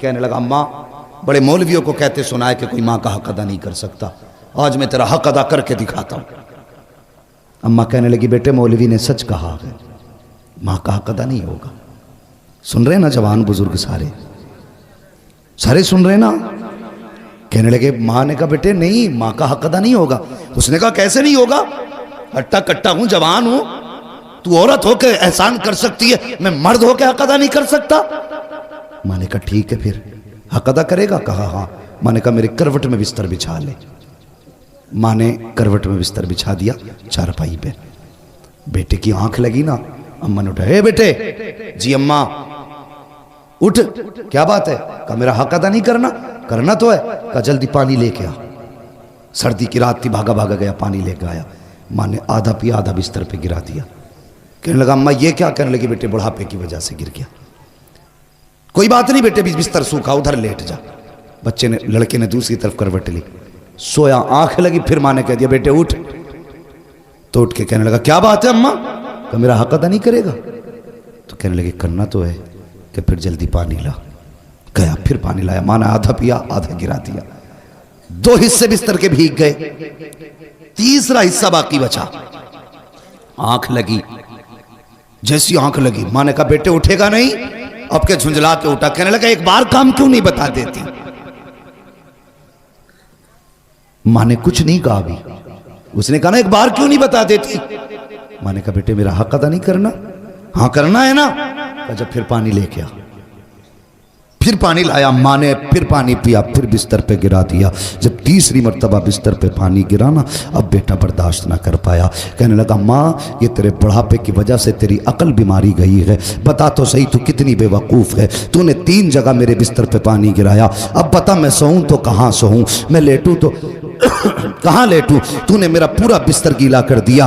कहने लगा अम्मा बड़े मौलवियों को कहते सुना है कि कोई माँ का हक अदा नहीं कर सकता, आज मैं तेरा हक अदा करके दिखाता हूँ। अम्मा कहने लगी बेटे मौलवी ने सच कहा है, माँ का हक अदा नहीं होगा। सुन रहे ना जवान बुजुर्ग सारे सुन रहे ना। कहने लगे माँ ने कहा बेटे नहीं, माँ का हक अदा नहीं होगा। उसने कहा कैसे नहीं होगा, हट्टा कट्टा हूं, जवान हूं, तू औरत होके एहसान कर सकती है, मैं मर्द होके हक अदा नहीं कर सकता। माँ ने कहा ठीक है फिर हक अदा करेगा। कहा हाँ। माँ ने कहा मेरे करवट में बिस्तर बिछा ले। माँ ने करवट में बिस्तर बिछा दिया चारपाई पे। बेटे की आंख लगी ना, अम्मा ने उठा, हे बेटे। जी अम्मा। उठ, क्या बात है। कहा मेरा हक अदा नहीं करना। करना तो है। कहा जल्दी पानी लेके आ। सर्दी की रात थी, भागा भागा गया, पानी लेके आया। माँ ने आधा पिया, आधा बिस्तर पे गिरा दिया। कहने लगा अम्मा ये क्या। कहने लगी बेटे बुढ़ापे की वजह से गिर गया। कोई बात नहीं बेटे, बिस्तर सूखा, उधर लेट जा। बच्चे ने, लड़के ने दूसरी तरफ करवट ली, सोया, आंख लगी। फिर माँ ने कह दिया बेटे उठ। तो उठ के कहने लगा क्या बात है अम्मा। तो मेरा हक अदा नहीं करेगा। तो कहने लगे करना तो है कि फिर जल्दी पानी ला। गया, फिर पानी लाया। माँ ने आधा पिया, आधा गिरा दिया। 2 हिस्से बिस्तर के भीग गए, तीसरा हिस्सा बाकी बचा। आंख लगी, जैसी आंख लगी माँ ने कहा बेटे उठेगा नहीं। अब के झुंझला के उठा। कहने लगा एक बार काम क्यों नहीं बता देती। माँ ने कुछ नहीं कहा अभी। उसने कहा ना एक बार क्यों नहीं बता देती। माँ ने कहा बेटे मेरा हक अदा नहीं करना। हाँ करना है ना। कहा जब फिर पानी लेके आ। फिर पानी लाया। माँ ने फिर पानी पिया, फिर बिस्तर पे गिरा दिया। जब तीसरी मर्तबा बिस्तर पे पानी गिरा ना, अब बेटा बर्दाश्त ना कर पाया। कहने लगा माँ ये तेरे बुढ़ापे की वजह से तेरी अकल बीमारी गई है। बता तो सही तू कितनी बेवकूफ़ है। तूने 3 जगह मेरे बिस्तर पे पानी गिराया। अब बता मैं सोऊं तो कहाँ सोऊं, मैं लेटूं तो कहाँ लेटूं। तूने मेरा पूरा बिस्तर गीला कर दिया।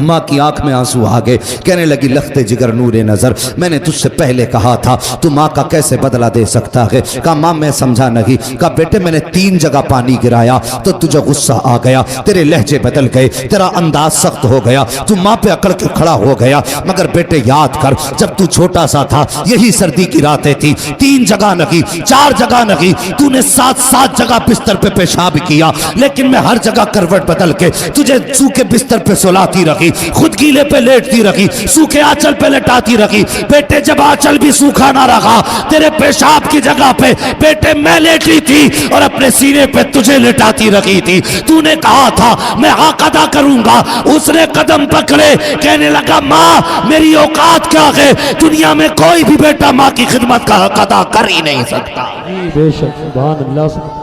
माँ की आंख में आंसू आ गए। कहने लगी लखते जिगर नूरे नजर, मैंने तुझसे पहले कहा था तू माँ का कैसे बदला दे सकता है। कहा माँ मैं समझा नहीं। कहा बेटे मैंने 3 जगह पानी गिराया तो तुझे गुस्सा आ गया, तेरे लहजे बदल गए, तेरा अंदाज सख्त हो गया, तू माँ पे अकड़ के खड़ा हो गया। मगर बेटे याद कर जब तू छोटा सा था यही सर्दी की रातें थी, 3 जगह नहीं 4 जगह नहीं, तूने 7 जगह बिस्तर पे पेशाब किया, लेकिन मैं हर जगह करवट बदल के तुझे सूखे बिस्तर पे सुलाती रखी, खुद गीले पे लेटती रखी, सूखे आंचल पे लेटाती रखी। बेटे जब आंचल भी सूखा ना रखा तेरे पेशाब की जगह पे बेटे मैं लेटी थी और अपने सीने पे तुझे लेटाती रखी थी। तूने कहा था मैं हक अदा करूंगा, उसने कदम पकड़े। कहने लगा माँ मेरी औकात क्या है, दुनिया में कोई भी बेटा माँ की खिदमत का हक अदा कर ही नहीं सकता। बेशक सुभान अल्लाह।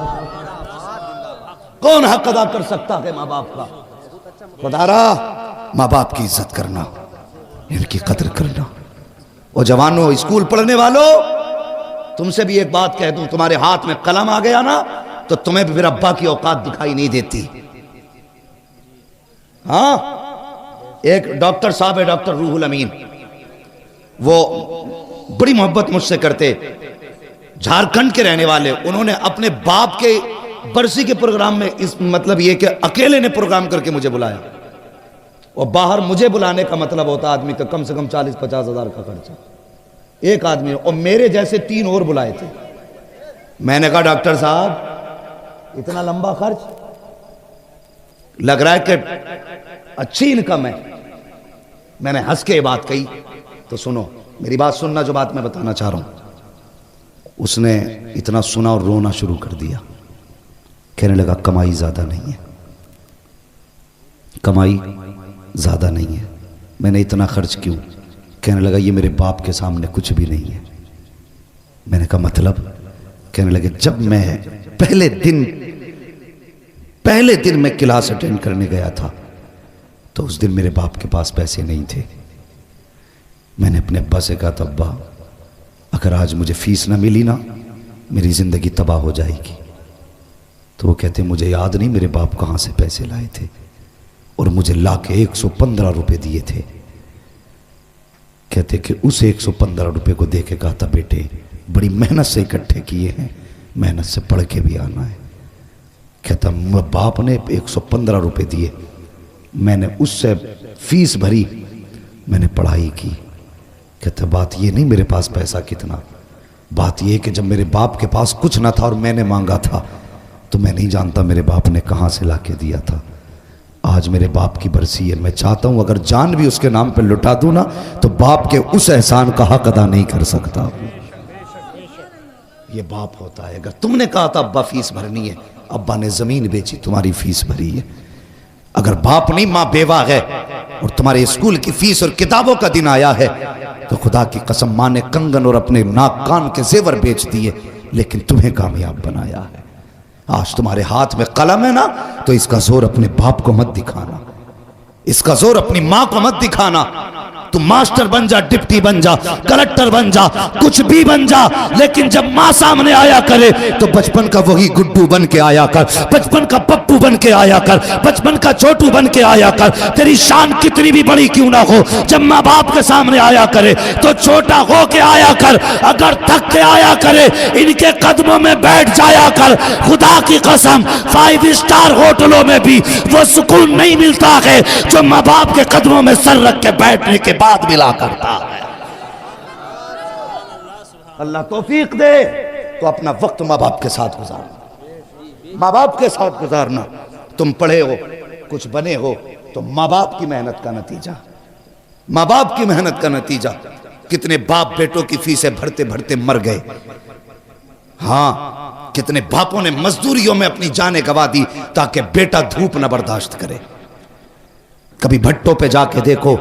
कौन हक अदा कर सकता है माँ बाप का। खुदारा माँ बाप की इज्जत करना, इनकी कदर करना। और जवानों स्कूल पढ़ने वालों तुमसे भी एक बात कह दूं, तुम्हारे हाथ में कलम आ गया ना तो तुम्हें भी फिर अब्बा की औकात दिखाई नहीं देती। हाँ एक डॉक्टर साहब है, डॉक्टर रूहुल अमीन, वो बड़ी मोहब्बत मुझसे करते, झारखंड के रहने वाले। उन्होंने अपने बाप के बरसी के प्रोग्राम में इस मतलब ये कि अकेले ने प्रोग्राम करके मुझे बुलाया। और बाहर मुझे बुलाने का मतलब होता आदमी का कम से कम 40-50 हज़ार का खर्चा एक आदमी। और मेरे जैसे 3 और बुलाए थे। मैंने कहा डॉक्टर साहब इतना लंबा खर्च, लग रहा है कि अच्छी इनकम है। मैंने हंस के बात कही। तो सुनो मेरी बात सुनना, जो बात मैं बताना चाह रहा हूं। उसने इतना सुना और रोना शुरू कर दिया। कहने लगा कमाई ज्यादा नहीं है, कमाई ज्यादा नहीं है, मैंने इतना खर्च क्यों। कहने लगा ये मेरे बाप के सामने कुछ भी नहीं है। मैंने कहा मतलब। कहने लगे जब मैं पहले दिन मैं क्लास अटेंड करने गया था तो उस दिन मेरे बाप के पास पैसे नहीं थे। मैंने अपने अब्बा से कहा था अब्बा अगर आज मुझे फीस ना मिली ना मेरी जिंदगी तबाह हो जाएगी। तो वो कहते मुझे याद नहीं मेरे बाप कहाँ से पैसे लाए थे, और मुझे ला के 115 रुपये दिए थे। कहते कि उस 115 रुपये को दे के कहा था बेटे बड़ी मेहनत से इकट्ठे किए हैं, मेहनत से पढ़ के भी आना है। कहता बाप ने 115 रुपये दिए, मैंने उससे फीस भरी, मैंने पढ़ाई की। कहता बात ये नहीं मेरे पास पैसा कितना, बात यह कि जब मेरे बाप के पास कुछ ना था और मैंने मांगा था, तो मैं नहीं जानता मेरे बाप ने कहाँ से लाके दिया था। आज मेरे बाप की बरसी है, मैं चाहता हूँ अगर जान भी उसके नाम पर लुटा दूँ ना, तो बाप के उस एहसान का हक अदा नहीं कर सकता। ये बाप होता है। अगर तुमने कहा था अब्बा फीस भरनी है, अब्बा ने ज़मीन बेची, तुम्हारी फीस भरी है। अगर बाप नहीं, माँ बेवा है और तुम्हारे स्कूल की फीस और किताबों का दिन आया है, तो खुदा की कसम माँ ने कंगन और अपने नाक कान के जेवर बेच दिए, लेकिन तुम्हें कामयाब बनाया है। आज तुम्हारे हाथ में कलम है ना, तो इसका जोर अपने बाप को मत दिखाना, इसका जोर अपनी माँ को मत दिखाना। तुम मास्टर बन जा, डिप्टी बन जा, कलेक्टर बन जा, कुछ भी बन जा, लेकिन जब माँ सामने आया करे तो बचपन का वही गुड्डू बन के आया कर, बचपन का पप्पू बन के आया कर, बचपन का छोटू बन के आया कर। तेरी शान कितनी भी बड़ी क्यों ना हो, जब माँ बाप के सामने आया करे तो छोटा हो के आया कर। अगर थक के आया करे, इनके कदमों में बैठ जाया कर। खुदा की कसम 5 स्टार होटलों में भी वो सुकून नहीं मिलता है जो माँ बाप के कदमों में सर रख के बैठने के बाद मिला करता है। अल्लाह तौफीक दे तो अपना वक्त माँ बाप के साथ गुजारना, माँ बाप के साथ गुजारना। तुम पढ़े हो, कुछ बने हो, तो माँ बाप की मेहनत का नतीजा, माँ बाप की मेहनत का नतीजा। कितने बाप बेटों की फीसें भरते भरते मर गए। हाँ, कितने बापों ने मजदूरियों में अपनी जानें गंवा दी ताकि बेटा धूप न बर्दाश्त करे। कभी भट्टों पे जाके देखो,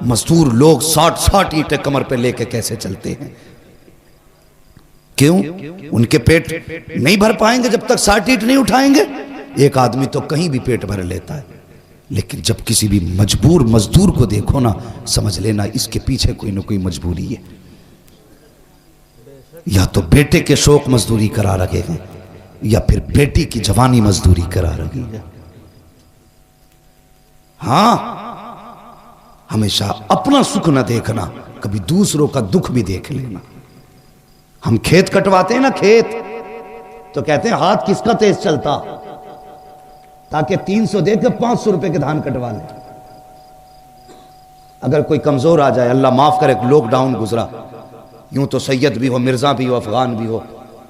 मजदूर लोग 60-60 ईंटें कमर पे लेके कैसे चलते हैं। क्यों? उनके पेट नहीं भर पाएंगे जब तक 60 ईंट नहीं उठाएंगे। एक आदमी तो कहीं भी पेट भर लेता है, लेकिन जब किसी भी मजबूर मजदूर को देखो ना, समझ लेना इसके पीछे कोई ना कोई मजबूरी है। या तो बेटे के शौक मजदूरी करा रहे हैं, या फिर बेटी की जवानी मजदूरी करा रही है। हां, हमेशा अपना सुख न देखना, कभी दूसरों का दुख भी देख लेना। हम खेत कटवाते हैं ना, खेत, तो कहते हैं हाथ किसका तेज चलता, ताकि 300 देकर 500 रुपए के धान कटवा ले। अगर कोई कमजोर आ जाए, अल्लाह माफ करे, लॉकडाउन गुजरा, यूं तो सैयद भी हो, मिर्जा भी हो, अफगान भी हो,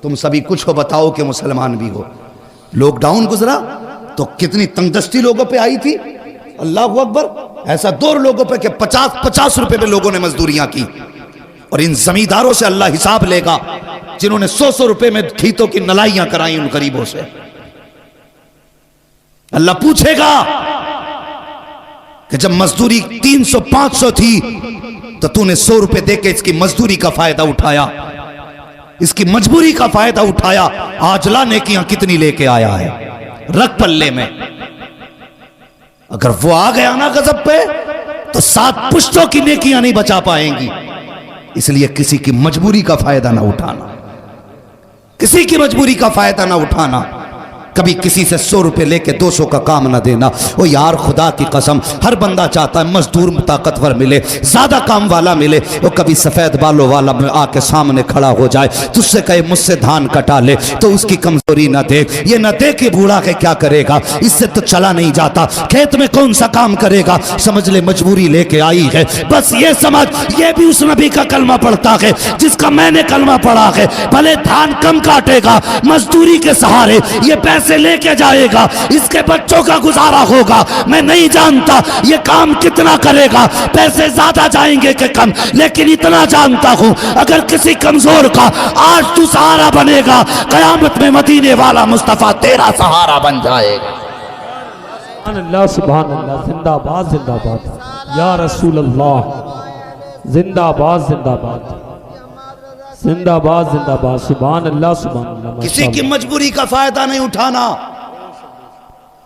तुम सभी कुछ हो, बताओ कि मुसलमान भी हो। लॉकडाउन गुजरा तो कितनी तंगदस्ती लोगों पे आई थी। अल्लाह अकबर। ऐसा 2 लोगों पे कि 50-50 रुपए पे लोगों ने मजदूरियां की। और इन जमींदारों से अल्लाह हिसाब लेगा जिन्होंने 100-100 रुपए में खेतों की नलाइयां कराई उन गरीबों से। अल्लाह पूछेगा कि जब मजदूरी 300-500 थी तो तूने 100 रुपए देके इसकी मजदूरी का फायदा उठाया, इसकी मजबूरी का फायदा उठाया। आज ला नेकियां कितनी लेके आया है, रख पल्ले में। अगर वो आ गया ना गजब पे, तो 7 पुश्तों की नेकियां नहीं बचा पाएंगी। इसलिए किसी की मजबूरी का फायदा ना उठाना, किसी की मजबूरी का फायदा ना उठाना। कभी किसी से 100 रुपए लेके 200 का काम ना देना। ओ यार, खुदा की कसम, हर बंदा चाहता है मजदूर ताकतवर मिले, ज्यादा काम वाला मिले। वो कभी सफेद बालों वाला आके सामने खड़ा हो जाए, तुझसे कहे मुझसे धान कटा ले, तो उसकी कमजोरी ना देख। ये ना देख कि बूढ़ा के क्या करेगा, इससे तो चला नहीं जाता, खेत में कौन सा काम करेगा। समझ ले मजबूरी लेके आई है। बस ये समझ, ये भी उस नबी का कलमा पढ़ता है जिसका मैंने कलमा पढ़ा है। भले धान कम काटेगा, मजदूरी के सहारे ये पैसे लेके जाएगा, इसके बच्चों का गुजारा होगा। मैं नहीं जानता ये काम कितना करेगा, पैसे ज्यादा जाएंगे कि कम, लेकिन इतना जानता हूं अगर किसी कमजोर का आज तू सहारा बनेगा, कयामत में मदीने वाला मुस्तफा तेरा सहारा बन जाएगा। अल्लाह सुभान अल्लाह, जिंदाबाद जिंदाबाद या रसूल अल्लाह, जिंदाबाद जिंदाबाद जिंदाबाद जिंदाबाद, सुभान अल्लाह सुभान अल्लाह। किसी की मजबूरी का फायदा नहीं उठाना,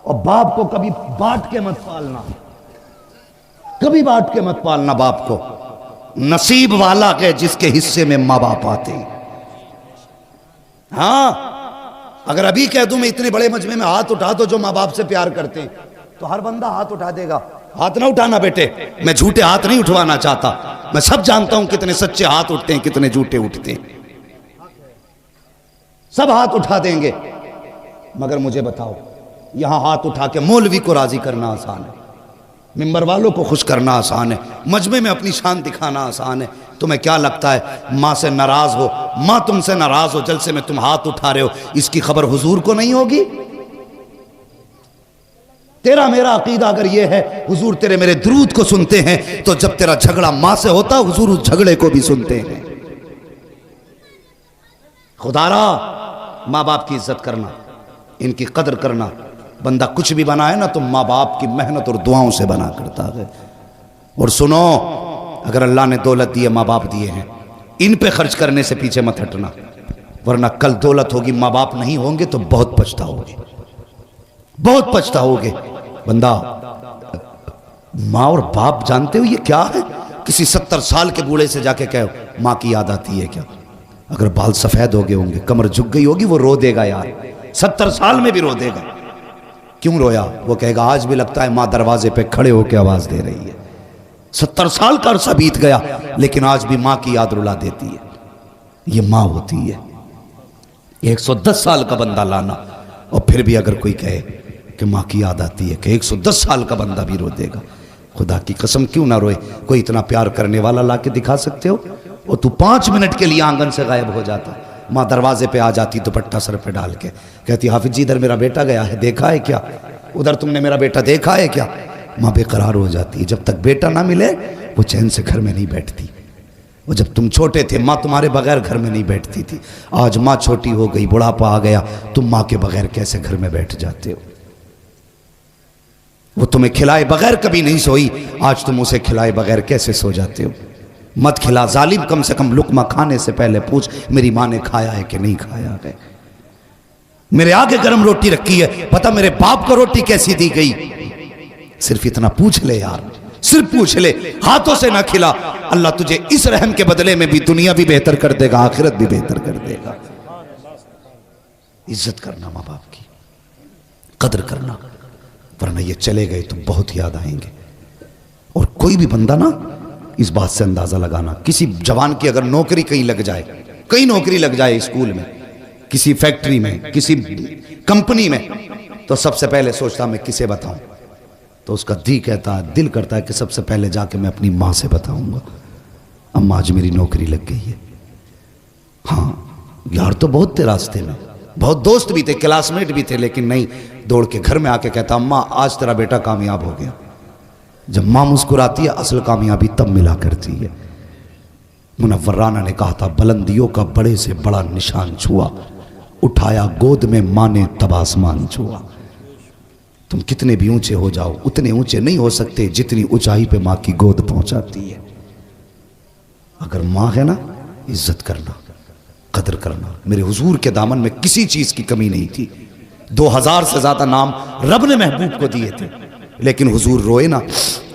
और बाप को कभी बांट के मत पालना, कभी बांट के मत पालना बाप को। नसीब वाला के जिसके हिस्से में माँ बाप आते हैं। हाँ, अगर अभी कह दूं मैं इतने बड़े मजमे में हाथ उठा दो जो माँ बाप से प्यार करते हैं, तो हर बंदा हाथ उठा देगा। हाथ ना उठाना बेटे, मैं झूठे हाथ नहीं उठवाना चाहता। मैं सब जानता हूं कितने सच्चे हाथ उठते हैं, कितने झूठे उठते हैं। सब हाथ उठा देंगे, मगर मुझे बताओ, यहां हाथ उठा के मौलवी को राजी करना आसान है, मिंबर वालों को खुश करना आसान है, मजमे में अपनी शान दिखाना आसान है, तुम्हें क्या लगता है माँ से नाराज हो, माँ तुमसे नाराज हो, जलसे में तुम हाथ उठा रहे हो, इसकी खबर हुजूर को नहीं होगी? तेरा मेरा अकीदा अगर ये है हुजूर तेरे मेरे दुरूद को सुनते हैं, तो जब तेरा झगड़ा माँ से होता हुजूर उस झगड़े को भी सुनते हैं। खुदारा माँ बाप की इज्जत करना, इनकी कदर करना। बंदा कुछ भी बना है ना तो माँ बाप की मेहनत और दुआओं से बना करता है। और सुनो, अगर अल्लाह ने दौलत दी है, माँ बाप दिए हैं, इन पे खर्च करने से पीछे मत हटना, वरना कल दौलत होगी माँ बाप नहीं होंगे तो बहुत पछताओगे, बहुत पछताओगे। बंदा माँ और बाप जानते हो ये क्या है? किसी 70 साल के बूढ़े से जाके कहो माँ की याद आती है क्या? अगर बाल सफेद हो गए होंगे, कमर झुक गई होगी, वो रो देगा यार, 70 साल में भी रो देगा। क्यों रोया? वो कहेगा आज भी लगता है माँ दरवाजे पे खड़े होकर आवाज दे रही है। 70 साल का अरसा बीत गया लेकिन आज भी माँ की याद रुला देती है। ये माँ होती है। 110 साल का बंदा लाना और फिर भी अगर कोई कहे कि माँ की याद आती है, कि 110 साल का बंदा भी रो देगा। खुदा की कसम क्यों ना रोए? कोई इतना प्यार करने वाला ला के दिखा सकते हो? और तू 5 मिनट के लिए आंगन से गायब हो जाता, माँ दरवाजे पे आ जाती दुपट्टा सर पे डाल के, कहती हाफिज जी इधर मेरा बेटा गया है, देखा है क्या? उधर तुमने मेरा बेटा देखा है क्या? माँ बेकरार हो जाती है। जब तक बेटा ना मिले वो चैन से घर में नहीं बैठती। वो जब तुम छोटे थे माँ तुम्हारे बगैर घर में नहीं बैठती थी। आज माँ छोटी हो गई, बुढ़ापा आ गया, तुम माँ के बगैर कैसे घर में बैठ जाते हो? वो तुम्हें खिलाए बगैर कभी नहीं सोई, आज तुम उसे खिलाए बगैर कैसे सो जाते हो? मत खिला जालिम, कम से कम लुकमा खाने से पहले पूछ मेरी माँ ने खाया है कि नहीं खाया है। मेरे आगे गर्म रोटी रखी है, पता मेरे बाप को रोटी कैसी दी गई? सिर्फ इतना पूछ ले यार, सिर्फ पूछ ले। हाथों से ना खिला, अल्लाह तुझे इस रहम के बदले में भी दुनिया भी बेहतर कर देगा, आखिरत भी बेहतर कर देगा। इज्जत करना माँ बाप की, कदर करना, वरना ये चले गए तो बहुत याद आएंगे। और कोई भी बंदा ना इस बात से अंदाजा लगाना, किसी जवान की अगर नौकरी कहीं लग जाए, कहीं नौकरी लग जाए, स्कूल में, किसी फैक्ट्री में, किसी कंपनी में, तो सबसे पहले सोचता मैं किसे बताऊं? तो उसका दिल करता है कि सबसे पहले जाके मैं अपनी माँ से बताऊंगा, अम्मा आज मेरी नौकरी लग गई है। हाँ यार तो बहुत थे रास्ते में, बहुत दोस्त भी थे, क्लासमेट भी थे, लेकिन नहीं, दौड़ के घर में आके कहता अम्मा आज तेरा बेटा कामयाब हो गया। जब माँ मुस्कुराती है असल कामयाबी तब मिला करती है। मुनव्वर राना ने कहा था बुलंदियों का बड़े से बड़ा निशान छुआ, उठाया गोद में माँ ने तब आसमान छुआ। तुम कितने भी ऊंचे हो जाओ उतने ऊंचे नहीं हो सकते जितनी ऊंचाई पे माँ की गोद पहुंचाती है। अगर माँ है ना, इज्जत करना, कदर करना। मेरे हुजूर के दामन में किसी चीज की कमी नहीं थी। 2000 से ज्यादा नाम रब ने महबूब को दिए थे, लेकिन हुजूर रोए ना,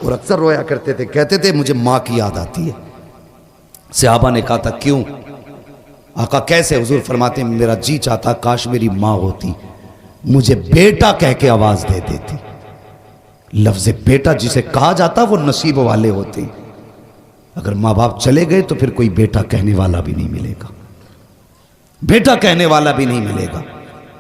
और अक्सर रोया करते थे, कहते थे मुझे माँ की याद आती है। सहाबा ने कहा था क्यों? आका कैसे? हुजूर फरमाते मेरा जी चाहता काश मेरी माँ होती, मुझे बेटा कह के आवाज दे देती। लफ्ज बेटा जिसे कहा जाता वो नसीब वाले होते। अगर माँ बाप चले गए तो फिर कोई बेटा कहने वाला भी नहीं मिलेगा, बेटा कहने वाला भी नहीं मिलेगा।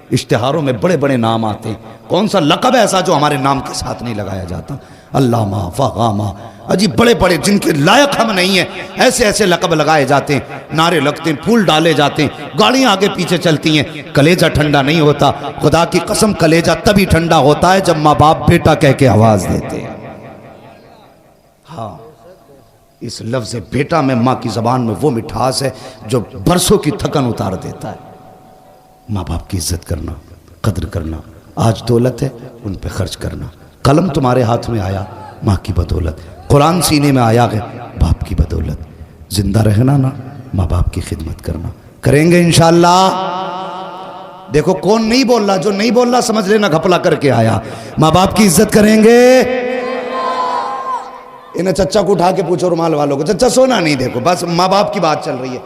इश्तिहारों में बड़े बड़े नाम आते हैं, कौन सा लक़ब ऐसा जो हमारे नाम के साथ नहीं लगाया जाता? अल्लामा, फ़ग़ामा, अजी बड़े बड़े जिनके लायक हम नहीं है, ऐसे ऐसे लक़ब लगाए जाते हैं, नारे लगते हैं, फूल डाले जाते हैं, गाड़ियां आगे पीछे चलती हैं, कलेजा ठंडा नहीं होता। खुदा की कसम कलेजा तभी ठंडा होता है जब माँ बाप बेटा कह के आवाज देते हैं। हाँ, इस लफ्ज़ बेटा में माँ की ज़बान में वो मिठास है जो बरसों की थकन उतार देता है। माँ बाप की इज्जत करना, कदर करना। आज दौलत है उन पे खर्च करना। कलम तुम्हारे हाथ में आया माँ की बदौलत, कुरान सीने में आया है बाप की बदौलत। जिंदा रहना ना, माँ बाप की खिदमत करना। करेंगे इंशाअल्लाह। देखो कौन नहीं बोल रहा, जो नहीं बोल रहा समझ लेना घपला करके आया। माँ बाप की इज्जत करेंगे। इन्हें चच्चा को उठा के पूछो रुमाल वालों को, चच्चा सोना नहीं, देखो बस माँ बाप की बात चल रही है।